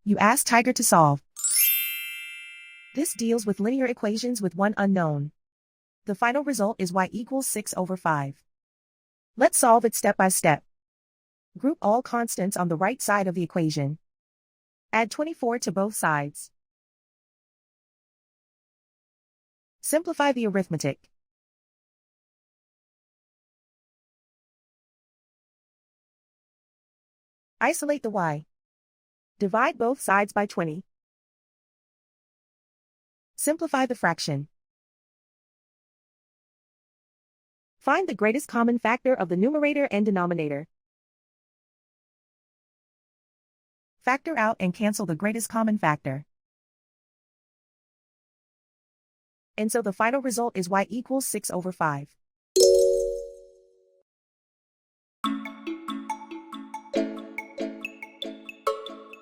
You ask Tiger to solve. This deals with linear equations with one unknown. The final result is y equals 6/5. Let's solve it step by step. Group all constants on the right side of the equation. Add 24 to both sides. Simplify the arithmetic. Isolate the y. Divide both sides by 20. Simplify the fraction. Find the greatest common factor of the numerator and denominator. Factor out and cancel the greatest common factor. And so the final result is y equals 6/5.